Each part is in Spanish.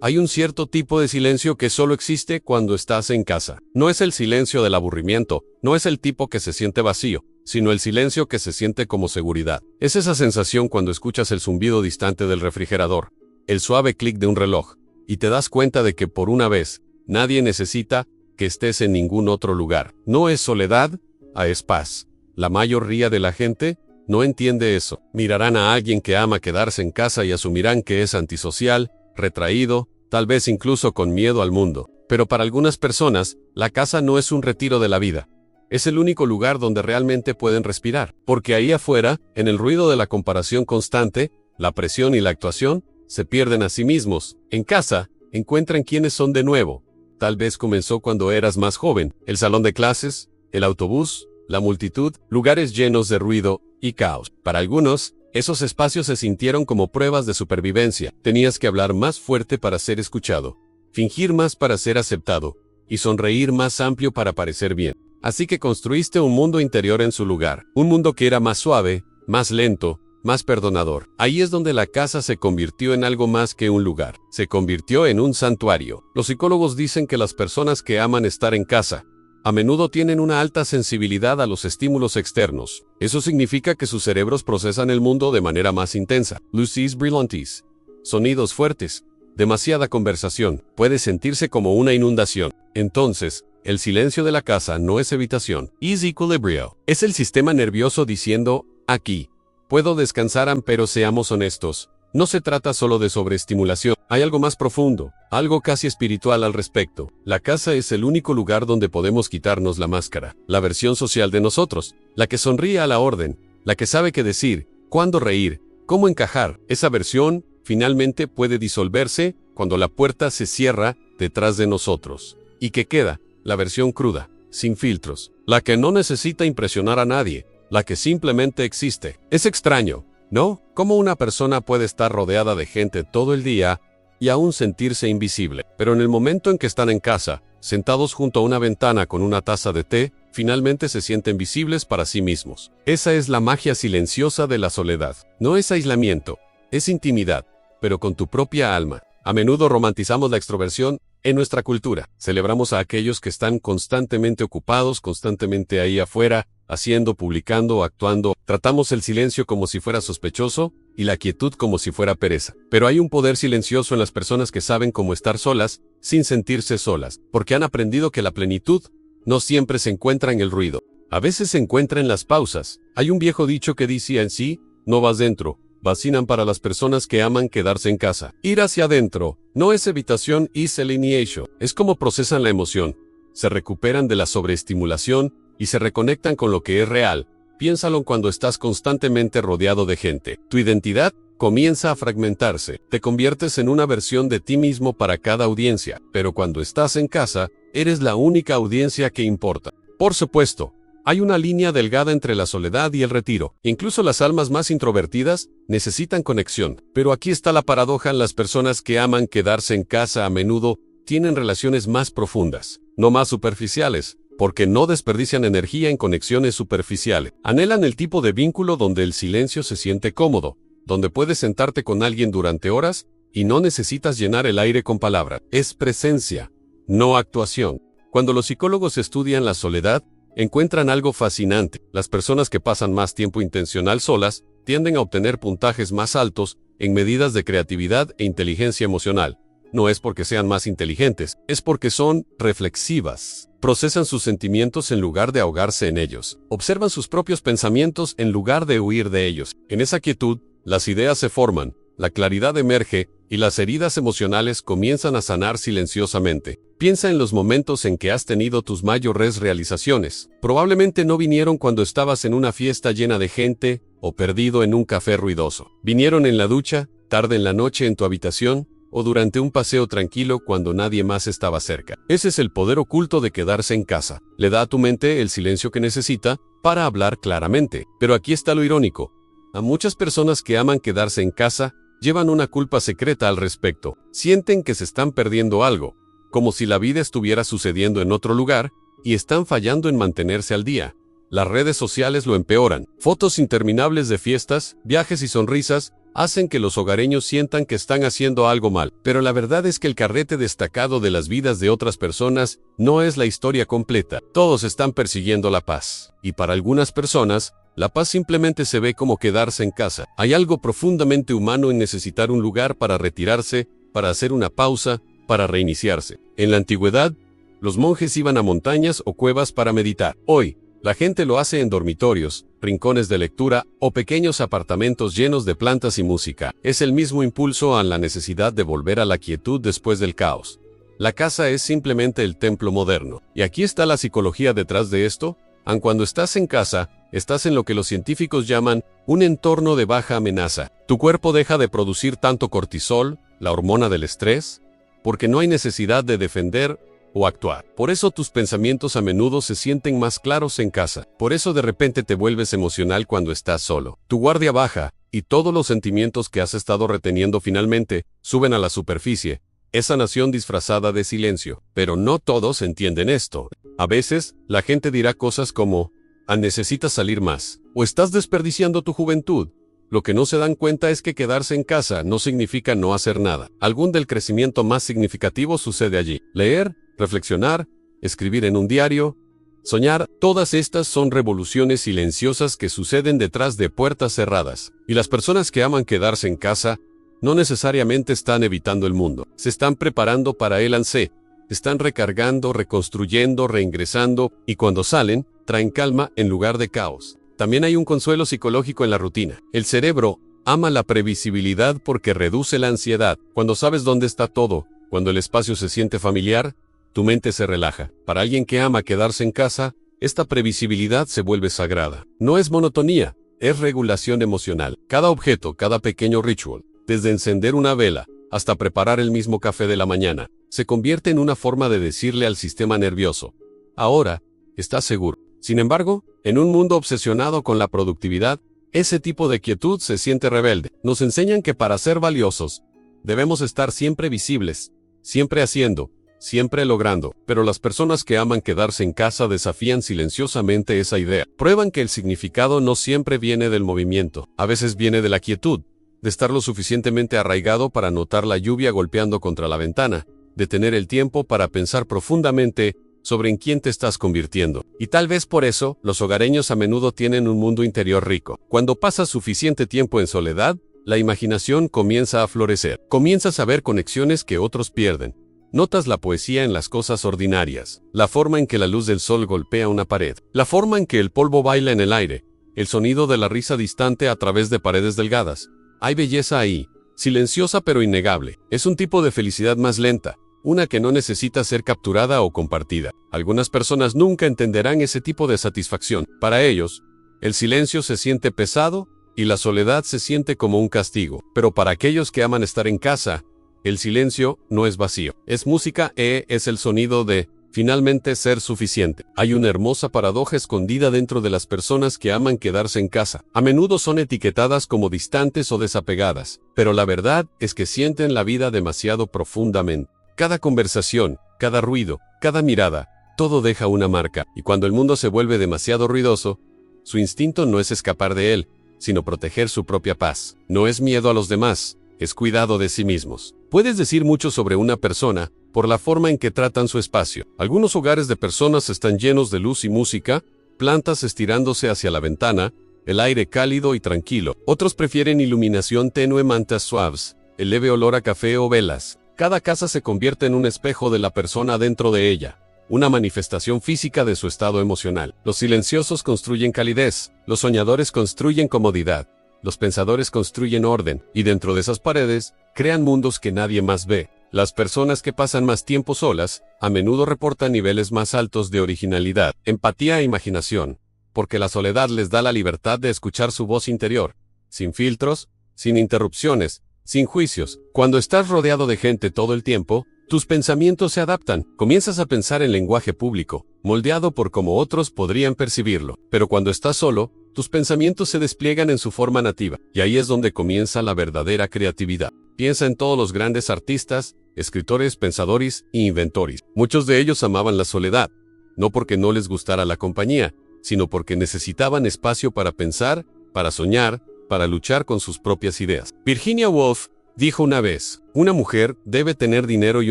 Hay un cierto tipo de silencio que solo existe cuando estás en casa. No es el silencio del aburrimiento, no es el tipo que se siente vacío, sino el silencio que se siente como seguridad. Es esa sensación cuando escuchas el zumbido distante del refrigerador, el suave clic de un reloj, y te das cuenta de que por una vez, nadie necesita que estés en ningún otro lugar. No es soledad, es paz. La mayoría de la gente no entiende eso. Mirarán a alguien que ama quedarse en casa y asumirán que es antisocial, retraído, tal vez incluso con miedo al mundo. Pero para algunas personas, la casa no es un retiro de la vida. Es el único lugar donde realmente pueden respirar. Porque ahí afuera, en el ruido de la comparación constante, la presión y la actuación, se pierden a sí mismos. En casa, encuentran quiénes son de nuevo. Tal vez comenzó cuando eras más joven. El salón de clases, el autobús, la multitud, lugares llenos de ruido y caos. Para algunos, esos espacios se sintieron como pruebas de supervivencia. Tenías que hablar más fuerte para ser escuchado, fingir más para ser aceptado, y sonreír más amplio para parecer bien. Así que construiste un mundo interior en su lugar, un mundo que era más suave, más lento, más perdonador. Ahí es donde la casa se convirtió en algo más que un lugar. Se convirtió en un santuario. Los psicólogos dicen que las personas que aman estar en casa, a menudo tienen una alta sensibilidad a los estímulos externos. Eso significa que sus cerebros procesan el mundo de manera más intensa. Luces brillantes, sonidos fuertes, demasiada conversación, puede sentirse como una inundación. Entonces, el silencio de la casa no es evitación, es equilibrio. Es el sistema nervioso diciendo, aquí, puedo descansar, pero seamos honestos. No se trata solo de sobreestimulación, hay algo más profundo, algo casi espiritual al respecto. La casa es el único lugar donde podemos quitarnos la máscara, la versión social de nosotros, la que sonríe a la orden, la que sabe qué decir, cuándo reír, cómo encajar. Esa versión, finalmente, puede disolverse cuando la puerta se cierra detrás de nosotros. ¿Y qué queda? La versión cruda, sin filtros, la que no necesita impresionar a nadie, la que simplemente existe. Es extraño, ¿no? Cómo una persona puede estar rodeada de gente todo el día y aún sentirse invisible. Pero en el momento en que están en casa, sentados junto a una ventana con una taza de té, finalmente se sienten visibles para sí mismos. Esa es la magia silenciosa de la soledad. No es aislamiento, es intimidad, pero con tu propia alma. A menudo romantizamos la extroversión en nuestra cultura. Celebramos a aquellos que están constantemente ocupados, constantemente ahí afuera, haciendo, publicando, actuando. Tratamos el silencio como si fuera sospechoso y la quietud como si fuera pereza. Pero hay un poder silencioso en las personas que saben cómo estar solas, sin sentirse solas, porque han aprendido que la plenitud no siempre se encuentra en el ruido. A veces se encuentra en las pausas. Hay un viejo dicho que dice en sí, no vas dentro. Vacinan para las personas que aman quedarse en casa. Ir hacia adentro no es evitación, es alineation. Es como procesan la emoción. Se recuperan de la sobreestimulación y se reconectan con lo que es real. Piénsalo cuando estás constantemente rodeado de gente. Tu identidad comienza a fragmentarse. Te conviertes en una versión de ti mismo para cada audiencia. Pero cuando estás en casa, eres la única audiencia que importa. Por supuesto, hay una línea delgada entre la soledad y el retiro. Incluso las almas más introvertidas necesitan conexión. Pero aquí está la paradoja: las personas que aman quedarse en casa a menudo tienen relaciones más profundas, no más superficiales, porque no desperdician energía en conexiones superficiales. Anhelan el tipo de vínculo donde el silencio se siente cómodo, donde puedes sentarte con alguien durante horas y no necesitas llenar el aire con palabras. Es presencia, no actuación. Cuando los psicólogos estudian la soledad, encuentran algo fascinante. Las personas que pasan más tiempo intencional solas tienden a obtener puntajes más altos en medidas de creatividad e inteligencia emocional. No es porque sean más inteligentes, es porque son reflexivas. Procesan sus sentimientos en lugar de ahogarse en ellos. Observan sus propios pensamientos en lugar de huir de ellos. En esa quietud, las ideas se forman, la claridad emerge y las heridas emocionales comienzan a sanar silenciosamente. Piensa en los momentos en que has tenido tus mayores realizaciones. Probablemente no vinieron cuando estabas en una fiesta llena de gente o perdido en un café ruidoso. Vinieron en la ducha, tarde en la noche en tu habitación, o durante un paseo tranquilo cuando nadie más estaba cerca. Ese es el poder oculto de quedarse en casa. Le da a tu mente el silencio que necesita para hablar claramente. Pero aquí está lo irónico. A muchas personas que aman quedarse en casa, llevan una culpa secreta al respecto. Sienten que se están perdiendo algo, como si la vida estuviera sucediendo en otro lugar, y están fallando en mantenerse al día. Las redes sociales lo empeoran. Fotos interminables de fiestas, viajes y sonrisas, hacen que los hogareños sientan que están haciendo algo mal. Pero la verdad es que el carrete destacado de las vidas de otras personas no es la historia completa. Todos están persiguiendo la paz. Y para algunas personas, la paz simplemente se ve como quedarse en casa. Hay algo profundamente humano en necesitar un lugar para retirarse, para hacer una pausa, para reiniciarse. En la antigüedad, los monjes iban a montañas o cuevas para meditar. Hoy, la gente lo hace en dormitorios, rincones de lectura o pequeños apartamentos llenos de plantas y música. Es el mismo impulso a la necesidad de volver a la quietud después del caos. La casa es simplemente el templo moderno. Y aquí está la psicología detrás de esto. Aun cuando estás en casa, estás en lo que los científicos llaman un entorno de baja amenaza. Tu cuerpo deja de producir tanto cortisol, la hormona del estrés, porque no hay necesidad de defender o actuar. Por eso tus pensamientos a menudo se sienten más claros en casa. Por eso de repente te vuelves emocional cuando estás solo. Tu guardia baja, y todos los sentimientos que has estado reteniendo finalmente suben a la superficie. Esa nación disfrazada de silencio. Pero no todos entienden esto. A veces, la gente dirá cosas como, necesitas salir más, o estás desperdiciando tu juventud. Lo que no se dan cuenta es que quedarse en casa no significa no hacer nada. Algún del crecimiento más significativo sucede allí. Leer, reflexionar, escribir en un diario, soñar, todas estas son revoluciones silenciosas que suceden detrás de puertas cerradas. Y las personas que aman quedarse en casa no necesariamente están evitando el mundo. Se están preparando para el lance. Están recargando, reconstruyendo, reingresando, y cuando salen, traen calma en lugar de caos. También hay un consuelo psicológico en la rutina. El cerebro ama la previsibilidad porque reduce la ansiedad. Cuando sabes dónde está todo, cuando el espacio se siente familiar, tu mente se relaja. Para alguien que ama quedarse en casa, esta previsibilidad se vuelve sagrada. No es monotonía, es regulación emocional. Cada objeto, cada pequeño ritual, desde encender una vela hasta preparar el mismo café de la mañana, se convierte en una forma de decirle al sistema nervioso: ahora, estás seguro. Sin embargo, en un mundo obsesionado con la productividad, ese tipo de quietud se siente rebelde. Nos enseñan que para ser valiosos, debemos estar siempre visibles, siempre haciendo, siempre logrando. Pero las personas que aman quedarse en casa desafían silenciosamente esa idea. Prueban que el significado no siempre viene del movimiento. A veces viene de la quietud, de estar lo suficientemente arraigado para notar la lluvia golpeando contra la ventana, de tener el tiempo para pensar profundamente sobre en quién te estás convirtiendo. Y tal vez por eso, los hogareños a menudo tienen un mundo interior rico. Cuando pasas suficiente tiempo en soledad, la imaginación comienza a florecer. Comienzas a ver conexiones que otros pierden. Notas la poesía en las cosas ordinarias, la forma en que la luz del sol golpea una pared, la forma en que el polvo baila en el aire, el sonido de la risa distante a través de paredes delgadas. Hay belleza ahí, silenciosa pero innegable. Es un tipo de felicidad más lenta, una que no necesita ser capturada o compartida. Algunas personas nunca entenderán ese tipo de satisfacción. Para ellos, el silencio se siente pesado y la soledad se siente como un castigo. Pero para aquellos que aman estar en casa, el silencio no es vacío. Es música es el sonido de finalmente ser suficiente. Hay una hermosa paradoja escondida dentro de las personas que aman quedarse en casa. A menudo son etiquetadas como distantes o desapegadas, pero la verdad es que sienten la vida demasiado profundamente. Cada conversación, cada ruido, cada mirada, todo deja una marca, y cuando el mundo se vuelve demasiado ruidoso, su instinto no es escapar de él, sino proteger su propia paz. No es miedo a los demás, es cuidado de sí mismos. Puedes decir mucho sobre una persona por la forma en que tratan su espacio. Algunos hogares de personas están llenos de luz y música, plantas estirándose hacia la ventana, el aire cálido y tranquilo. Otros prefieren iluminación tenue, mantas suaves, el leve olor a café o velas. Cada casa se convierte en un espejo de la persona dentro de ella, una manifestación física de su estado emocional. Los silenciosos construyen calidez, los soñadores construyen comodidad, los pensadores construyen orden, y dentro de esas paredes, crean mundos que nadie más ve. Las personas que pasan más tiempo solas, a menudo reportan niveles más altos de originalidad, empatía e imaginación, porque la soledad les da la libertad de escuchar su voz interior, sin filtros, sin interrupciones, sin juicios. Cuando estás rodeado de gente todo el tiempo, tus pensamientos se adaptan. Comienzas a pensar en lenguaje público, moldeado por cómo otros podrían percibirlo. Pero cuando estás solo, tus pensamientos se despliegan en su forma nativa. Y ahí es donde comienza la verdadera creatividad. Piensa en todos los grandes artistas, escritores, pensadores e inventores. Muchos de ellos amaban la soledad, no porque no les gustara la compañía, sino porque necesitaban espacio para pensar, para soñar, para luchar con sus propias ideas. Virginia Woolf dijo una vez, una mujer debe tener dinero y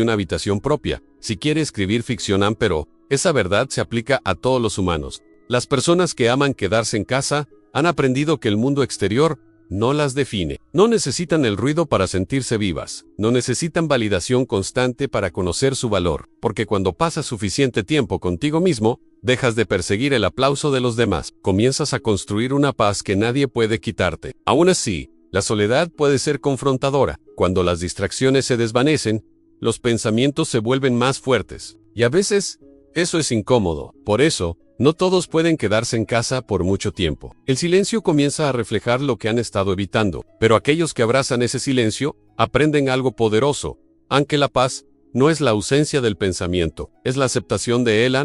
una habitación propia si quiere escribir ficción, pero esa verdad se aplica a todos los humanos. Las personas que aman quedarse en casa han aprendido que el mundo exterior no las define. No necesitan el ruido para sentirse vivas. No necesitan validación constante para conocer su valor, porque cuando pasas suficiente tiempo contigo mismo, dejas de perseguir el aplauso de los demás. Comienzas a construir una paz que nadie puede quitarte. Aún así, la soledad puede ser confrontadora. Cuando las distracciones se desvanecen, los pensamientos se vuelven más fuertes. Y a veces, eso es incómodo. Por eso, no todos pueden quedarse en casa por mucho tiempo. El silencio comienza a reflejar lo que han estado evitando, pero aquellos que abrazan ese silencio aprenden algo poderoso, aunque la paz no es la ausencia del pensamiento, es la aceptación de él.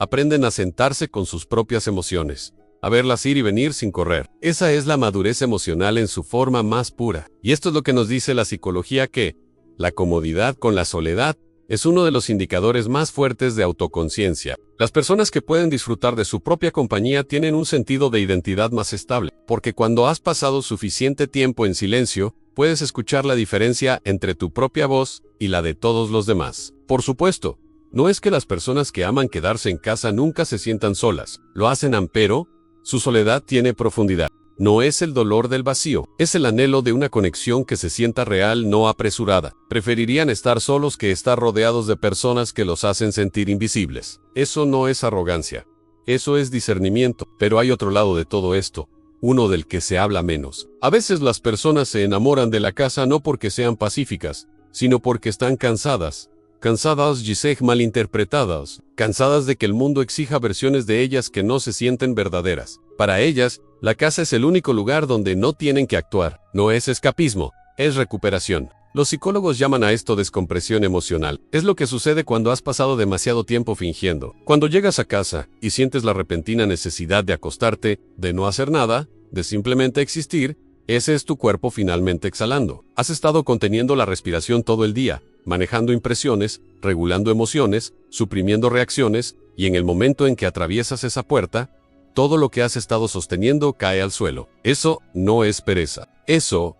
Aprenden a sentarse con sus propias emociones, a verlas ir y venir sin correr. Esa es la madurez emocional en su forma más pura. Y esto es lo que nos dice la psicología, que la comodidad con la soledad es uno de los indicadores más fuertes de autoconciencia. Las personas que pueden disfrutar de su propia compañía tienen un sentido de identidad más estable, porque cuando has pasado suficiente tiempo en silencio, puedes escuchar la diferencia entre tu propia voz y la de todos los demás. Por supuesto, no es que las personas que aman quedarse en casa nunca se sientan solas, lo hacen, pero su soledad tiene profundidad. No es el dolor del vacío, es el anhelo de una conexión que se sienta real, no apresurada. Preferirían estar solos que estar rodeados de personas que los hacen sentir invisibles. Eso no es arrogancia, eso es discernimiento. Pero hay otro lado de todo esto, uno del que se habla menos. A veces las personas se enamoran de la casa no porque sean pacíficas, sino porque están cansadas malinterpretadas, cansadas de que el mundo exija versiones de ellas que no se sienten verdaderas. Para ellas, la casa es el único lugar donde no tienen que actuar. No es escapismo, es recuperación. Los psicólogos llaman a esto descompresión emocional. Es lo que sucede cuando has pasado demasiado tiempo fingiendo. Cuando llegas a casa y sientes la repentina necesidad de acostarte, de no hacer nada, de simplemente existir, ese es tu cuerpo finalmente exhalando. Has estado conteniendo la respiración todo el día, manejando impresiones, regulando emociones, suprimiendo reacciones, y en el momento en que atraviesas esa puerta, todo lo que has estado sosteniendo cae al suelo. Eso no es pereza. Eso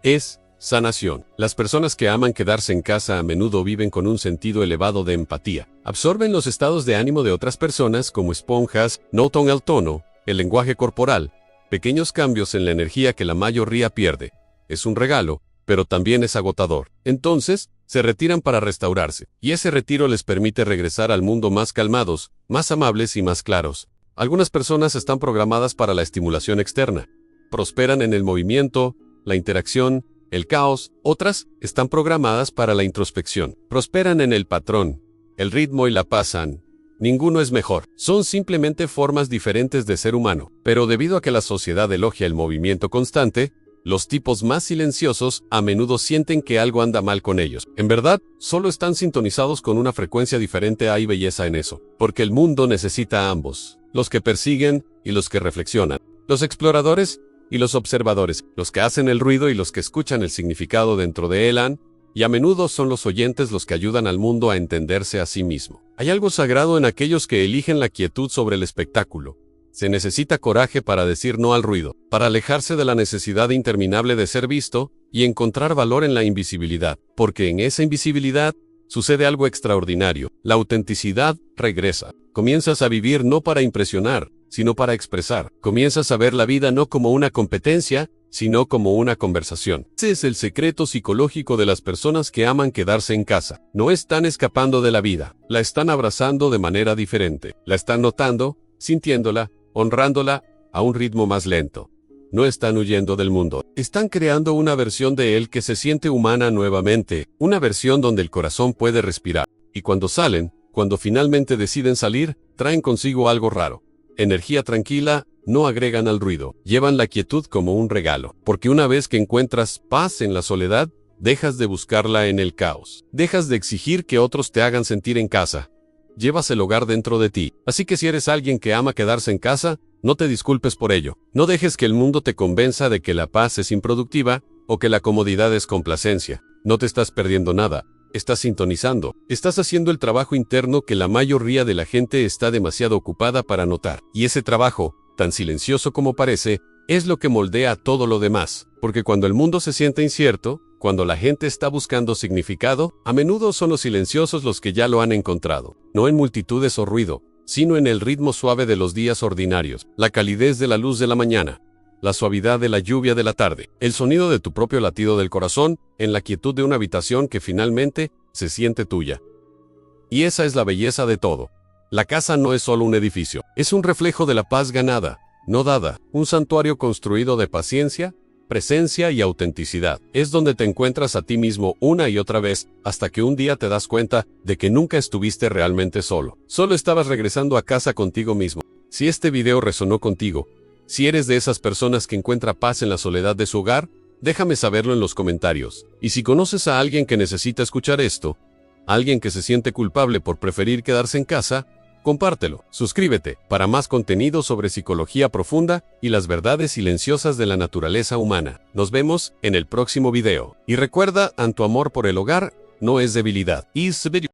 es sanación. Las personas que aman quedarse en casa a menudo viven con un sentido elevado de empatía. Absorben los estados de ánimo de otras personas como esponjas, notan el tono, el lenguaje corporal, pequeños cambios en la energía que la mayoría pierde. Es un regalo, pero también es agotador. Entonces, se retiran para restaurarse, y ese retiro les permite regresar al mundo más calmados, más amables y más claros. Algunas personas están programadas para la estimulación externa. Prosperan en el movimiento, la interacción, el caos. Otras están programadas para la introspección. Prosperan en el patrón, el ritmo y la paz. Ninguno es mejor. Son simplemente formas diferentes de ser humano. Pero debido a que la sociedad elogia el movimiento constante, los tipos más silenciosos a menudo sienten que algo anda mal con ellos. En verdad, solo están sintonizados con una frecuencia diferente. Hay belleza en eso, porque el mundo necesita a ambos, los que persiguen y los que reflexionan, los exploradores y los observadores, los que hacen el ruido y los que escuchan el significado dentro de él. Y a menudo son los oyentes los que ayudan al mundo a entenderse a sí mismo. Hay algo sagrado en aquellos que eligen la quietud sobre el espectáculo. Se necesita coraje para decir no al ruido, para alejarse de la necesidad interminable de ser visto y encontrar valor en la invisibilidad, porque en esa invisibilidad sucede algo extraordinario. La autenticidad regresa. Comienzas a vivir no para impresionar, sino para expresar. Comienzas a ver la vida no como una competencia, sino como una conversación. Ese es el secreto psicológico de las personas que aman quedarse en casa. No están escapando de la vida, la están abrazando de manera diferente. La están notando, sintiéndola, honrándola, a un ritmo más lento. No están huyendo del mundo. Están creando una versión de él que se siente humana nuevamente, una versión donde el corazón puede respirar. Y cuando salen, cuando finalmente deciden salir, traen consigo algo raro. Energía tranquila, no agregan al ruido. Llevan la quietud como un regalo. Porque una vez que encuentras paz en la soledad, dejas de buscarla en el caos. Dejas de exigir que otros te hagan sentir en casa. Llevas el hogar dentro de ti. Así que si eres alguien que ama quedarse en casa, no te disculpes por ello. No dejes que el mundo te convenza de que la paz es improductiva o que la comodidad es complacencia. No te estás perdiendo nada. Estás sintonizando. Estás haciendo el trabajo interno que la mayoría de la gente está demasiado ocupada para notar. Y ese trabajo, tan silencioso como parece, es lo que moldea todo lo demás, porque cuando el mundo se siente incierto, cuando la gente está buscando significado, a menudo son los silenciosos los que ya lo han encontrado, no en multitudes o ruido, sino en el ritmo suave de los días ordinarios, la calidez de la luz de la mañana, la suavidad de la lluvia de la tarde, el sonido de tu propio latido del corazón, en la quietud de una habitación que finalmente se siente tuya. Y esa es la belleza de todo. La casa no es solo un edificio, es un reflejo de la paz ganada, no dada, un santuario construido de paciencia, presencia y autenticidad. Es donde te encuentras a ti mismo una y otra vez, hasta que un día te das cuenta de que nunca estuviste realmente solo. Solo estabas regresando a casa contigo mismo. Si este video resonó contigo, si eres de esas personas que encuentra paz en la soledad de su hogar, déjame saberlo en los comentarios. Y si conoces a alguien que necesita escuchar esto, alguien que se siente culpable por preferir quedarse en casa, compártelo. Suscríbete para más contenido sobre psicología profunda y las verdades silenciosas de la naturaleza humana. Nos vemos en el próximo video. Y recuerda, tu amor por el hogar no es debilidad.